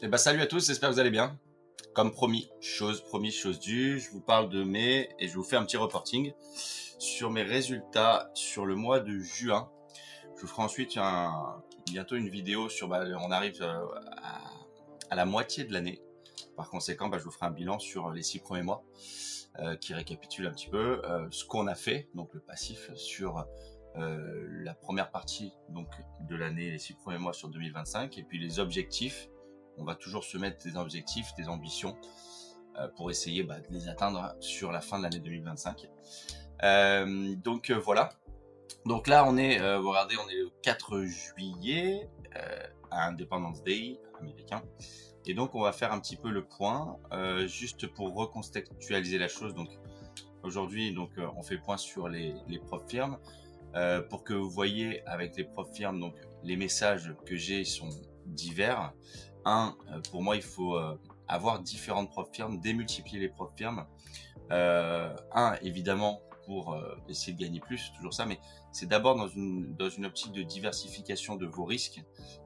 Eh ben, salut à tous, j'espère que vous allez bien. Comme promis, chose due, je vous parle de mai et je vous fais un petit reporting sur mes résultats sur le mois de juin. Je vous ferai ensuite bientôt une vidéo sur, on arrive à la moitié de l'année. Par conséquent, je vous ferai un bilan sur les 6 premiers mois qui récapitule un petit peu ce qu'on a fait, donc le passif sur la première partie donc de l'année, les 6 premiers mois sur 2025, et puis les objectifs. On va toujours se mettre des objectifs, des ambitions pour essayer de les atteindre sur la fin de l'année 2025. Voilà. Donc là, on est, vous regardez, on est le 4 juillet, à Independence Day américain. Et donc, on va faire un petit peu le point, juste pour recontextualiser la chose. Donc, aujourd'hui, on fait le point sur les prop firmes. Pour que vous voyez avec les prop firmes, donc les messages que j'ai sont divers. Pour moi, il faut avoir différentes prop firmes, démultiplier les prop firmes. Évidemment, pour essayer de gagner plus, c'est toujours ça, mais c'est d'abord dans une optique de diversification de vos risques.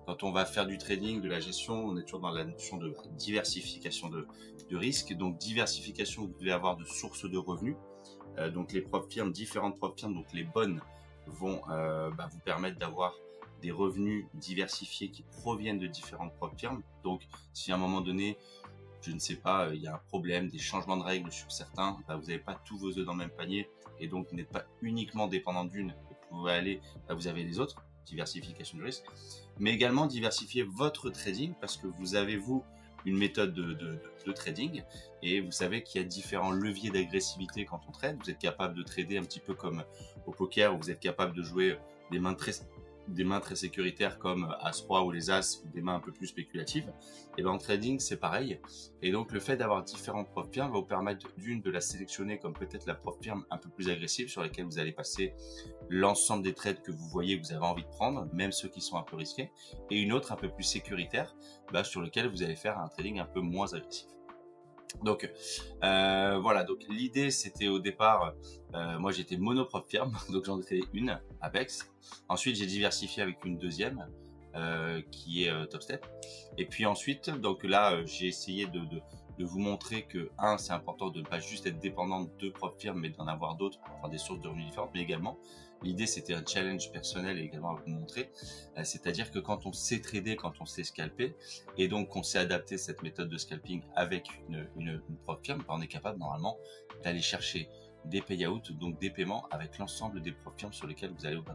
Quand on va faire du trading, de la gestion, on est toujours dans la notion de diversification de risques. Donc, diversification, vous devez avoir de sources de revenus. Donc, les prop firmes, différentes prop firmes, donc les bonnes, vont vous permettre d'avoir des revenus diversifiés qui proviennent de différentes prop firmes. Donc, si à un moment donné, je ne sais pas, il y a un problème, des changements de règles sur certains, vous n'avez pas tous vos œufs dans le même panier et donc vous n'êtes pas uniquement dépendant d'une, vous pouvez aller, vous avez les autres, diversification de risque, mais également diversifier votre trading parce que vous avez, vous, une méthode de trading et vous savez qu'il y a différents leviers d'agressivité quand on trade. Vous êtes capable de trader un petit peu comme au poker où vous êtes capable de jouer des mains très sécuritaires comme As-Roi ou les As, ou des mains un peu plus spéculatives. Et en trading, c'est pareil. Et donc, le fait d'avoir différentes prop firmes va vous permettre de la sélectionner comme peut-être la prop firme un peu plus agressive sur laquelle vous allez passer l'ensemble des trades que vous voyez que vous avez envie de prendre, même ceux qui sont un peu risqués, et une autre un peu plus sécuritaire sur lequel vous allez faire un trading un peu moins agressif. Donc voilà, donc l'idée c'était au départ, moi j'étais mono-prop firme, donc j'en ai fait une, Apex. Ensuite j'ai diversifié avec une deuxième qui est Topstep. Et puis ensuite, donc là j'ai essayé de vous montrer que c'est important de ne pas juste être dépendant de prop firmes, mais d'en avoir d'autres pour avoir des sources de revenus différentes, mais également l'idée c'était un challenge personnel également à vous montrer, c'est-à-dire que quand on sait trader, quand on sait scalper, et donc qu'on sait adapter cette méthode de scalping avec une prop firme, on est capable normalement d'aller chercher des payouts, donc des paiements avec l'ensemble des prop firmes sur lesquels vous allez ouvrir.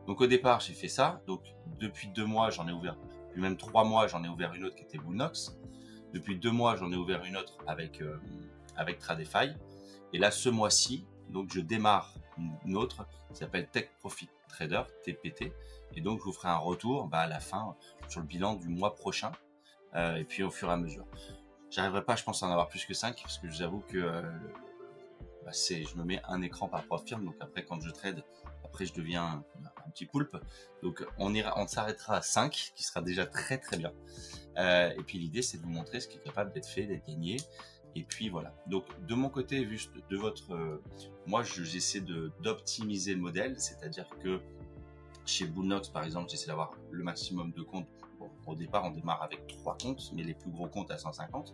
Donc au départ j'ai fait ça, donc depuis 2 mois j'en ai ouvert, puis même 3 mois j'en ai ouvert une autre qui était Bullnox. Depuis 2 mois j'en ai ouvert une autre avec Tradefy, et là ce mois-ci donc je démarre une autre qui s'appelle Tech Profit Trader, TPT, et donc je vous ferai un retour à la fin sur le bilan du mois prochain, et puis au fur et à mesure. J'arriverai pas, je pense, à en avoir plus que 5 parce que je vous avoue que je me mets un écran par prop firme, donc après quand je trade, après je deviens un petit poulpe, donc on s'arrêtera à 5 qui sera déjà très très bien, et puis l'idée c'est de vous montrer ce qui est capable d'être fait, d'être gagné. Et puis voilà, donc de mon côté, juste de votre, moi j'essaie d'optimiser le modèle, c'est-à-dire que chez Bullnox par exemple, j'essaie d'avoir le maximum de comptes. Bon, au départ on démarre avec 3 comptes, mais les plus gros comptes à 150.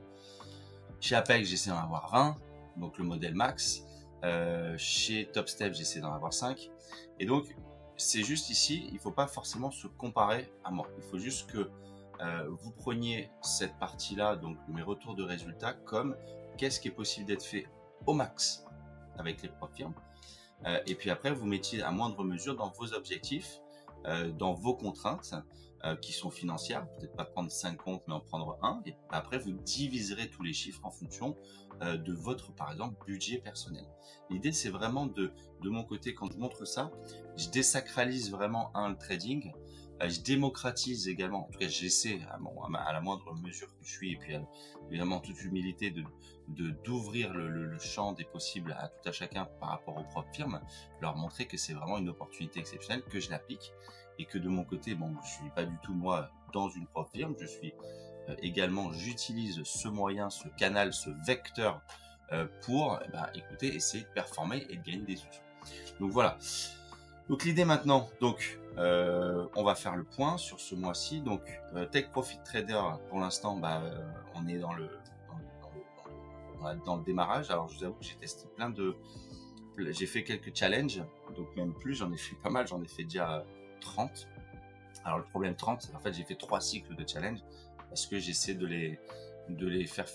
Chez Apex j'essaie d'en avoir 20, donc le modèle max. Chez Topstep j'essaie d'en avoir 5. Et donc c'est juste ici, il ne faut pas forcément se comparer à moi, il faut juste que vous preniez cette partie-là, donc mes retours de résultats, comme qu'est-ce qui est possible d'être fait au max avec les prop firmes, et puis après vous mettiez à moindre mesure dans vos objectifs, dans vos contraintes qui sont financières, peut-être pas prendre 5 comptes mais en prendre un, et après vous diviserez tous les chiffres en fonction de votre, par exemple, budget personnel. L'idée c'est vraiment de mon côté, quand je montre ça, je désacralise vraiment le trading, je démocratise également, en tout cas j'essaie à la moindre mesure que je suis, et puis évidemment en toute humilité d'ouvrir le champ des possibles à tout à chacun par rapport aux propres firmes, leur montrer que c'est vraiment une opportunité exceptionnelle, que je l'applique, et que de mon côté, je suis pas du tout moi dans une propre firme, je suis également, j'utilise ce moyen, ce canal, ce vecteur pour écoutez, essayer de performer et de gagner des sous. Donc voilà. Donc l'idée maintenant, donc On va faire le point sur ce mois-ci. Donc, Take Profit Trader, pour l'instant, on est dans le démarrage. Alors, je vous avoue que j'ai testé j'ai fait quelques challenges, donc même plus, j'en ai fait pas mal, j'en ai fait déjà 30. Alors, le problème 30, en fait, j'ai fait 3 cycles de challenge parce que j'essaie de les faire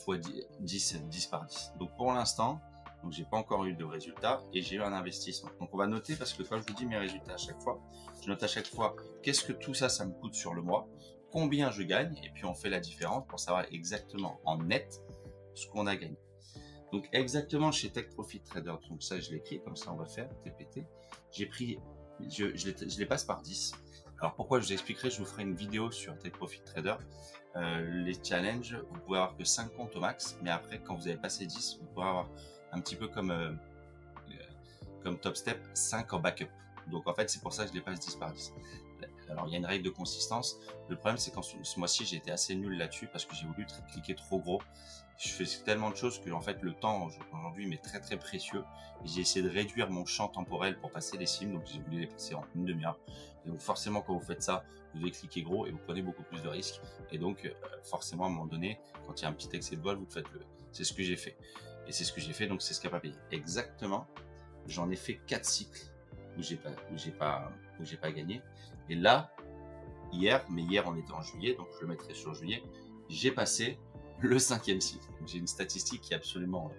x 10 par 10. Donc, pour l'instant, donc j'ai pas encore eu de résultats et j'ai eu un investissement. Donc on va noter parce que quand je vous dis mes résultats à chaque fois, je note à chaque fois qu'est-ce que tout ça, ça me coûte sur le mois, combien je gagne et puis on fait la différence pour savoir exactement en net ce qu'on a gagné. Donc exactement chez Take Profit Trader, donc ça je l'écris comme ça on va faire TPT. J'ai pris, je les passe par 10. Alors pourquoi je vous expliquerai, je vous ferai une vidéo sur Take Profit Trader. Les challenges, vous pouvez avoir que 5 comptes au max, mais après quand vous avez passé 10, vous pourrez avoir un petit peu comme Top Step, 5 en backup. Donc en fait, c'est pour ça que je les passe 10 par 10. Alors il y a une règle de consistance. Le problème, c'est qu'en ce mois-ci, j'ai été assez nul là-dessus parce que j'ai voulu cliquer trop gros. Je fais tellement de choses que en fait, le temps aujourd'hui m'est très très précieux. Et j'ai essayé de réduire mon champ temporel pour passer les cimes. Donc j'ai voulu les passer en une demi-heure. Et donc forcément, quand vous faites ça, vous devez cliquer gros et vous prenez beaucoup plus de risques. Et donc forcément, à un moment donné, quand il y a un petit excès de vol, vous le faites lever. C'est ce que j'ai fait. Et c'est ce que j'ai fait, donc c'est ce qui n'a pas payé. Exactement, j'en ai fait 4 cycles où j'ai pas gagné. Et là, hier on était en juillet, donc je le mettrai sur juillet, j'ai passé le 5e cycle. J'ai une statistique qui est absolument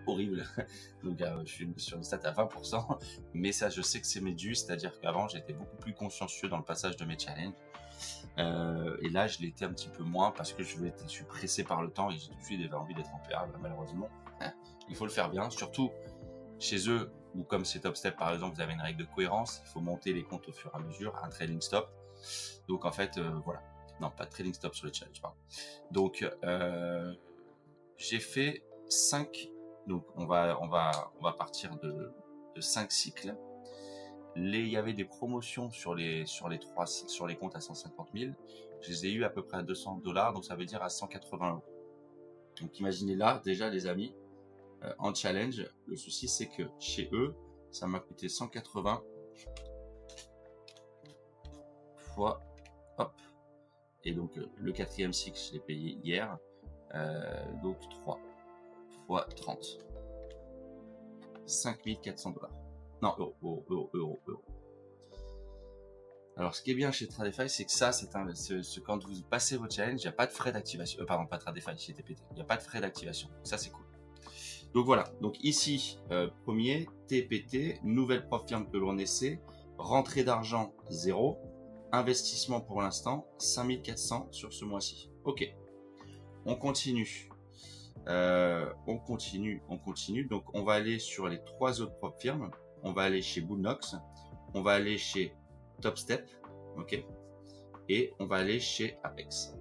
horrible. Donc je suis sur une stat à 20%, mais ça je sais que c'est mes dûs, c'est-à-dire qu'avant j'étais beaucoup plus consciencieux dans le passage de mes challenges. Et là je l'étais un petit peu moins parce que je suis pressé par le temps et j'ai tout de suite envie d'être en PA. Malheureusement, il faut le faire bien, surtout chez eux, ou comme c'est Top Step par exemple, vous avez une règle de cohérence, il faut monter les comptes au fur et à mesure, un trailing stop. Donc en fait, voilà. Non, pas de trailing stop sur les challenges, pardon. Donc j'ai fait 5, donc on va partir de 5 cycles. Il y avait des promotions sur les comptes à 150 000. Je les ai eu à peu près à $200, donc ça veut dire à 180 €. Donc imaginez là, déjà les amis, en challenge, le souci c'est que chez eux, ça m'a coûté 180 fois, hop, et donc le 4e cycle, je l'ai payé hier, donc 3 fois 30, 5400 $. Non, euros. Alors, ce qui est bien chez Tradefy, c'est que ça, quand vous passez vos challenges, il n'y a pas de frais d'activation. Pardon, pas Tradefy, chez TPT. Il n'y a pas de frais d'activation. Ça, c'est cool. Donc voilà. Donc ici, premier, TPT, nouvelle prof firme que l'on essaie, rentrée d'argent 0, investissement pour l'instant 5400 sur ce mois-ci. Ok. On continue. On continue. Donc, on va aller sur les 3 autres propres firmes. On va aller chez Bullnox. On va aller chez Top Step. Ok. Et on va aller chez Apex.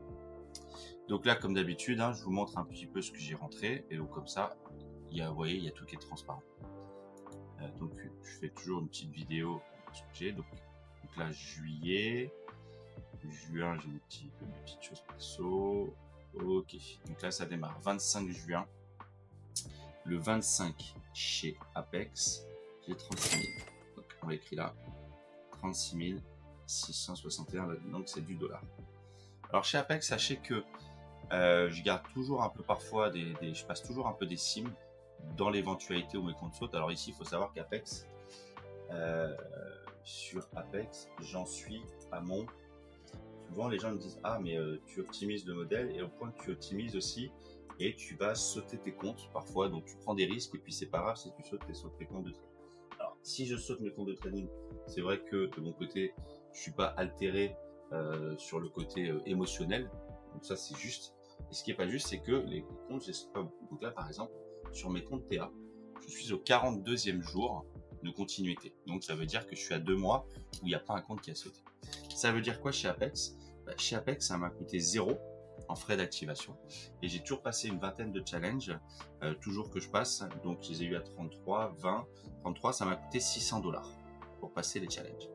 Donc là, comme d'habitude, je vous montre un petit peu ce que j'ai rentré. Et donc, comme ça, vous voyez, il y a tout qui est transparent. Donc, je fais toujours une petite vidéo de ce que j'ai. Donc là, juillet. Juin, j'ai des petites choses perso. Ok, donc là ça démarre 25 juin. Le 25 chez Apex, j'ai 36 000. Donc on l'écrit là, 36 661, donc c'est du dollar. Alors chez Apex, sachez que je garde toujours un peu parfois je passe toujours un peu des sims dans l'éventualité où mes comptes sautent. Alors ici, il faut savoir qu'Apex, sur Apex, j'en suis à mon... Souvent, les gens me disent « Ah, mais tu optimises le modèle et au point que tu optimises aussi et tu vas sauter tes comptes parfois. Donc, tu prends des risques et puis c'est pas grave si tu sautes tes comptes de trading. » Alors, si je saute mes comptes de trading, c'est vrai que de mon côté, je suis pas altéré sur le côté émotionnel. Donc ça, c'est juste. Et ce qui est pas juste, c'est que les comptes, je sais pas beaucoup. Donc là, par exemple, sur mes comptes TA, je suis au 42e jour de continuité. Donc, ça veut dire que je suis à 2 mois où il n'y a pas un compte qui a sauté. Ça veut dire quoi chez Apex? Chez Apex, ça m'a coûté 0 en frais d'activation. Et j'ai toujours passé une vingtaine de challenges, toujours que je passe. Donc, je les ai eu à 33, 20, 33. Ça m'a coûté 600 $ pour passer les challenges.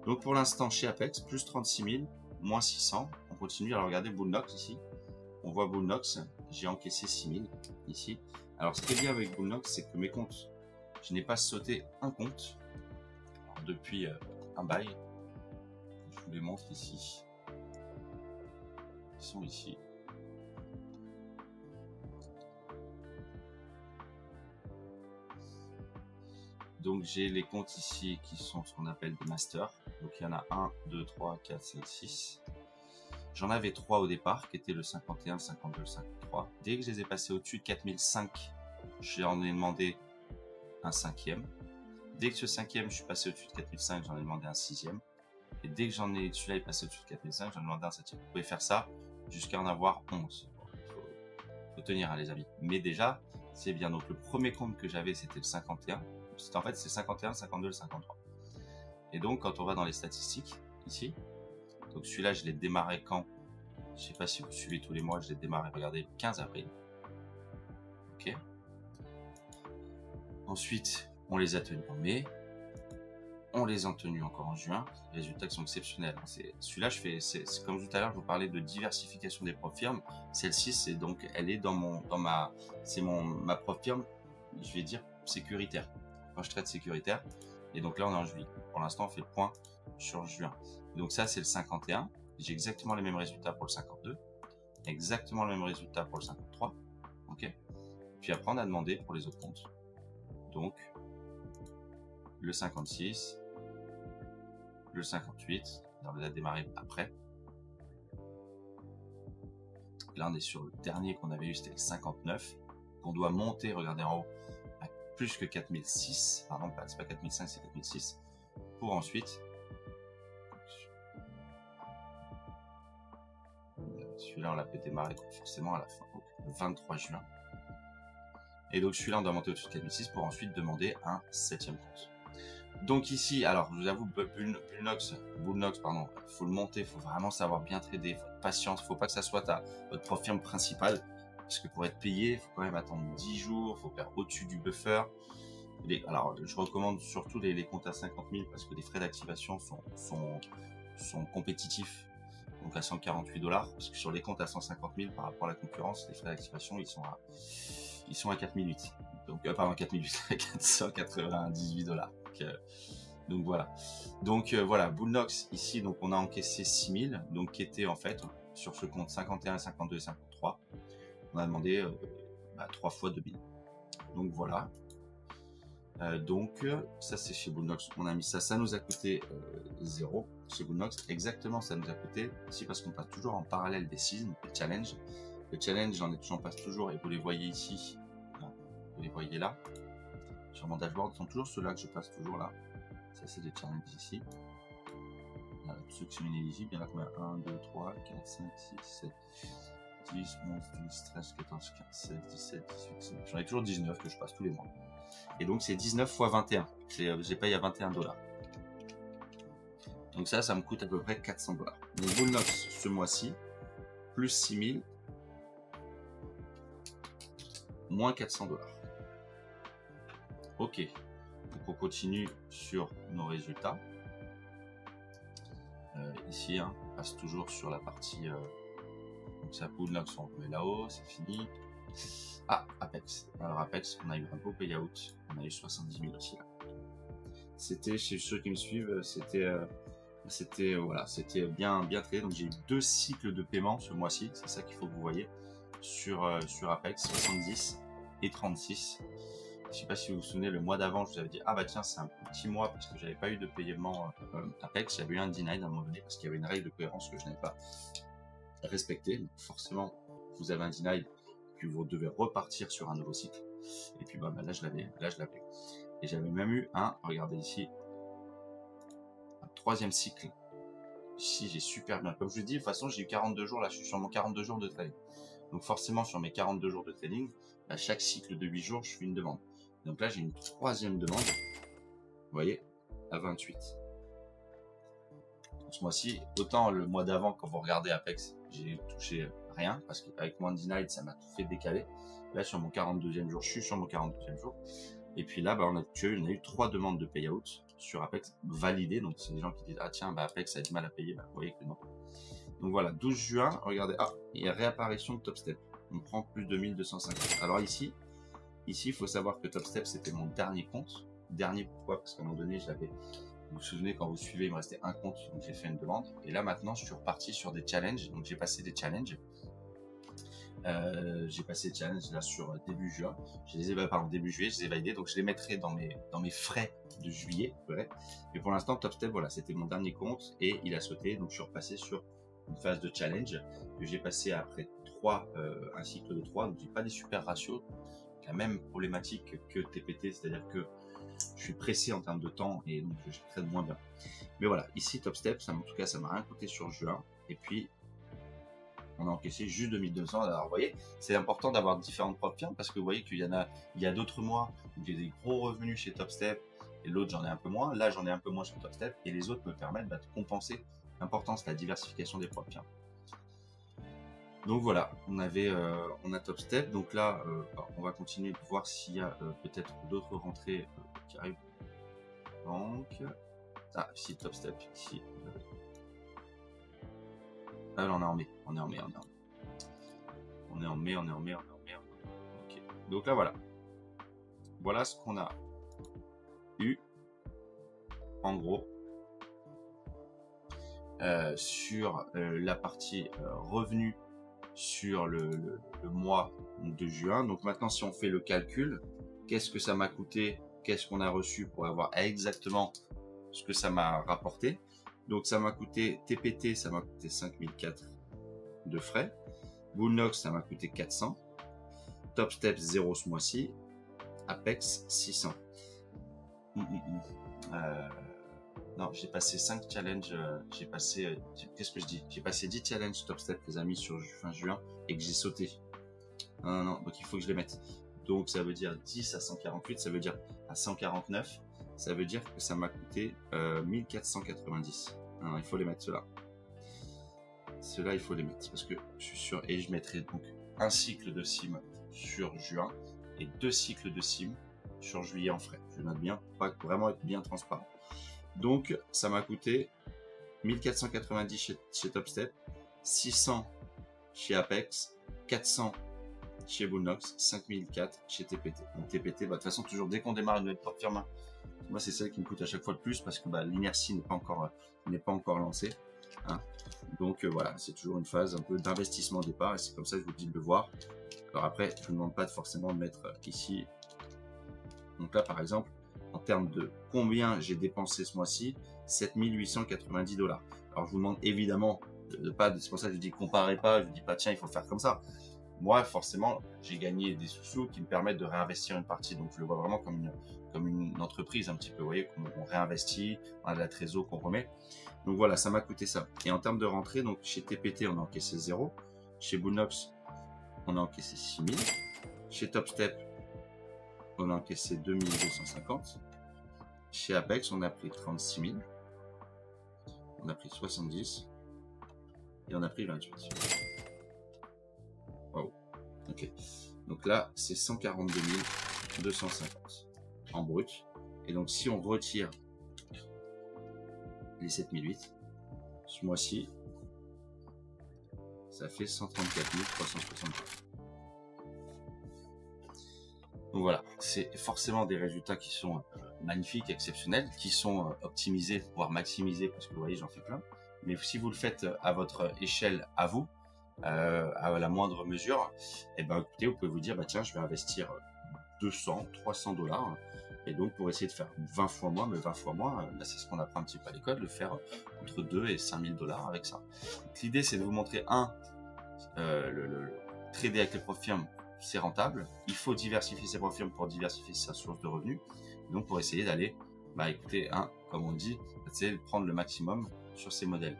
Donc, pour l'instant, chez Apex, plus 36 000, moins 600. On continue. Alors, regardez Bullnox ici. On voit Bullnox. J'ai encaissé 6 000 ici. Alors, ce qui est bien avec Bullnox, c'est que mes comptes, je n'ai pas sauté un compte depuis un bail. vous les montre ici. Ils sont ici. Donc j'ai les comptes ici qui sont ce qu'on appelle des masters. Donc il y en a 1, 2, 3, 4, 5, 6. J'en avais 3 au départ, qui étaient le 51, le 52, le 53. Dès que je les ai passés au-dessus de 4005, j'en ai demandé un 5e. Dès que ce 5e, je suis passé au-dessus de 4005, j'en ai demandé un 6e. Et dès que celui-là est passé au-dessus de 4005, j'en ai demandé un 7e. Vous pouvez faire ça jusqu'à en avoir 11. Faut tenir, hein, les amis. Mais déjà, c'est bien. Donc le premier compte que j'avais, c'était le 51. En fait, c'est 51, 52, le 53. Et donc, quand on va dans les statistiques, ici, donc celui-là, je l'ai démarré quand? Je sais pas si vous suivez tous les mois, je l'ai démarré, regardez, le 15 avril. Ok. Ensuite, on les a tenus en mai. On les a tenus encore en juin. Les résultats qui sont exceptionnels. Celui-là, c'est comme tout à l'heure, je vous parlais de diversification des prop firmes. Celle-ci, c'est donc, elle est ma prop firme, je vais dire, sécuritaire. Quand je traite sécuritaire. Et donc là, on est en juillet. Pour l'instant, on fait le point sur juin. Donc ça, c'est le 51. J'ai exactement les mêmes résultats pour le 52. Exactement le même résultat pour le 53. Ok. Puis après, on a demandé pour les autres comptes. Donc, le 56, le 58. On les a démarré après. Là, on est sur le dernier qu'on avait eu, c'était le 59. Qu'on doit monter, regardez en haut, à plus que 4006. Pardon, c'est pas 4005, c'est 4006. Pour ensuite, celui-là, on l'a fait démarrer forcément à la fin, donc le 23 juin. Et donc celui-là, on doit monter au-dessus de 4006 pour ensuite demander un 7e compte. Donc ici, alors je vous avoue, Bullnox, pardon, faut le monter, faut vraiment savoir bien trader, faut être patient, faut pas que ça soit votre prop firme principale, parce que pour être payé, il faut quand même attendre 10 jours, faut faire au-dessus du buffer. Alors je recommande surtout les comptes à 50 000 parce que les frais d'activation sont compétitifs. Donc à 148 $, parce que sur les comptes à 150 000 par rapport à la concurrence, les frais d'activation ils sont à 4008. Donc pardon, 4008, à 498 $. Donc voilà. Donc voilà, Bullnox ici, donc on a encaissé 6000, donc qui était en fait sur ce compte 51, 52 et 53. On a demandé 3 fois 2000. Donc voilà. Donc ça c'est chez Bullnox, on a mis ça nous a coûté 0 chez Bullnox. Exactement, ça nous a coûté ici parce qu'on passe toujours en parallèle des seasons, le challenge. Le challenge, j'en passe toujours et vous les voyez ici, vous les voyez là sur mon dashboard, sont toujours ceux-là que je passe toujours là. Ça c'est des challenges ici. Là, ceux qui sont inéligibles, il y en a combien? 1, 2, 3, 4, 5, 6, 7, 10, 11, 12, 13, 14, 15, 16, 17, 18, 19. J'en ai toujours 19 que je passe tous les mois. Et donc c'est 19 fois 21. J'ai payé à 21 $. Donc ça me coûte à peu près 400 $. Donc Bullnox ce mois-ci, plus 6000, moins 400 $. Ok. Donc on continue sur nos résultats. Ici, hein, on passe toujours sur la partie. Donc ça, Bullnox, on met là-haut, c'est fini. Ah, Apex. Alors Apex, on a eu un beau payout. On a eu 70 000 aussi là. C'était, chez ceux qui me suivent, c'était voilà, c'était bien traité. Donc j'ai eu 2 cycles de paiement ce mois-ci. C'est ça qu'il faut que vous voyez sur Apex, 70 et 36. Je sais pas si vous vous souvenez, le mois d'avant, je vous avais dit ah bah tiens, c'est un petit mois parce que j'avais pas eu de paiement Apex. J'avais eu un denied à un moment donné parce qu'il y avait une règle de cohérence que je n'avais pas respectée. Donc forcément, vous avez un denied, puis vous devez repartir sur un nouveau cycle. Et puis bah là je l'avais. Et j'avais même eu regardez ici, un 3e cycle. Ici j'ai super bien. Comme je vous dis, de toute façon j'ai eu 42 jours, là je suis sur mon 42 jours de trading. Donc forcément sur mes 42 jours de trading, à chaque cycle de 8 jours, je fais une demande. Donc là j'ai une 3e demande, vous voyez, à 28. Donc, ce mois-ci, autant le mois d'avant, quand vous regardez Apex, j'ai touché rien, parce qu'avec moins de denied, ça m'a tout fait décaler. Là sur mon 42e jour, je suis sur mon 42e jour. Et puis là, on a eu 3 demandes de payout sur Apex validées. Donc c'est des gens qui disent ah tiens, Apex a du mal à payer. Vous voyez que non. Donc voilà, 12 juin, regardez, il y a réapparition de Topstep. On prend plus de 1250. Alors ici, il faut savoir que Topstep, c'était mon dernier compte. Dernier, pourquoi? Parce qu'à un moment donné, vous vous souvenez, quand vous suivez, il me restait un compte, donc j'ai fait une demande. Et là, maintenant, je suis reparti sur des challenges. Donc, j'ai passé des challenges. J'ai passé des challenges là sur début juin. Début juillet, je les ai validés. Donc, je les mettrai dans mes frais de juillet. Ouais. Mais pour l'instant, TopStep, voilà, c'était mon dernier compte et il a sauté. Donc, je suis repassé sur une phase de challenge que j'ai passé après un cycle de 3. Donc, j'ai pas des super ratios. La même problématique que TPT, c'est-à-dire que je suis pressé en termes de temps et donc je traîne moins bien. Mais voilà, ici TopStep, en tout cas, ça m'a rien coûté sur juin. Et puis, on a encaissé juste 2200. Alors, vous voyez, c'est important d'avoir différentes propres firmes parce que vous voyez qu'il y a d'autres mois où j'ai des gros revenus chez TopStep et l'autre, j'en ai un peu moins. Là, j'en ai un peu moins sur TopStep et les autres me permettent de compenser l'importance, la diversification des propres firmes. Donc voilà, on a TopStep. Donc là, on va continuer de voir s'il y a peut-être d'autres rentrées qui arrivent. Donc, si TopStep, ici. Ah, là, on est en mai. On est en mai. Ok. Donc là, voilà. Voilà ce qu'on a eu, en gros, sur la partie revenu sur le mois de juin. Donc maintenant, si on fait le calcul, qu'est-ce que ça m'a coûté, qu'est-ce qu'on a reçu pour avoir exactement ce que ça m'a rapporté. Donc ça m'a coûté TPT, ça m'a coûté 5004 de frais. Bullnox, ça m'a coûté 400. TopStep 0 ce mois-ci. Apex 600. Non, j'ai passé 5 challenges, qu'est-ce que je dis? J'ai passé 10 challenges TopStep, les amis, sur fin juin, et que j'ai sauté. Non, donc il faut que je les mette. Donc ça veut dire 10 à 148, ça veut dire à 149, ça veut dire que ça m'a coûté 1490. Non, il faut les mettre, ceux-là. Ceux-là, il faut les mettre, parce que je suis sûr, et je mettrai donc un cycle de sim sur juin, et 2 cycles de sim sur juillet en frais. Je note bien, pour vraiment être bien transparent. Donc, ça m'a coûté 1490 chez TopStep, 600 chez Apex, 400 chez Bullnox, 5004 chez TPT. Donc TPT, de toute façon, toujours dès qu'on démarre une nouvelle propre firme, moi c'est celle qui me coûte à chaque fois le plus parce que l'inertie n'est pas encore lancée. Hein. Donc voilà, c'est toujours une phase un peu d'investissement au départ et c'est comme ça que je vous dis de le voir. Alors après, je ne vous demande pas forcément de mettre ici. Donc là, par exemple, en termes de combien j'ai dépensé ce mois-ci, 7890 $. Alors je vous demande évidemment de pas, c'est pour ça que je dis comparez pas, je vous dis pas tiens il faut faire comme ça. Moi forcément j'ai gagné des sous qui me permettent de réinvestir une partie, donc je le vois vraiment comme une entreprise un petit peu, vous voyez, on réinvestit, on a de la trésor qu'on remet. Donc voilà, ça m'a coûté ça. Et en termes de rentrée, donc chez TPT on a encaissé 0, chez Bullnox on a encaissé 6000, chez TopStep on a encaissé 2250. Chez Apex, on a pris 36 000. On a pris 70. Et on a pris 28. Wow. Ok. Donc là, c'est 142 250 en brut. Et donc, si on retire les 7008, ce mois-ci, ça fait 134 360. Donc voilà, c'est forcément des résultats qui sont magnifiques, exceptionnels, qui sont optimisés, voire maximisés, parce que vous voyez, j'en fais plein. Mais si vous le faites à votre échelle, à vous, à la moindre mesure, et ben écoutez, vous pouvez vous dire, bah tiens, je vais investir 200, 300 $, et donc pour essayer de faire 20 fois moins, mais 20 fois moins, c'est ce qu'on apprend un petit peu à l'école, de faire entre 2 et 5 000 $ avec ça. L'idée, c'est de vous montrer, le trader avec les profs firmes, c'est rentable. Il faut diversifier ses profils pour diversifier sa source de revenus. Donc, pour essayer d'aller, écoutez, comme on dit, c'est prendre le maximum sur ces modèles.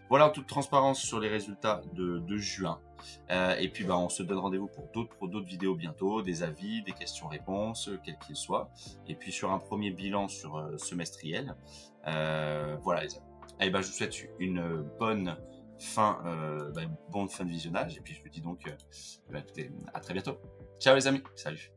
Voilà, en toute transparence sur les résultats de juin. Et puis, on se donne rendez-vous pour d'autres vidéos bientôt, des avis, des questions-réponses, quels qu'ils soient. Et puis, sur un premier bilan sur semestriel. Voilà, les amis. Et je vous souhaite une bonne bon fin de visionnage et puis je vous dis donc écoutez, à très bientôt. Ciao les amis, salut.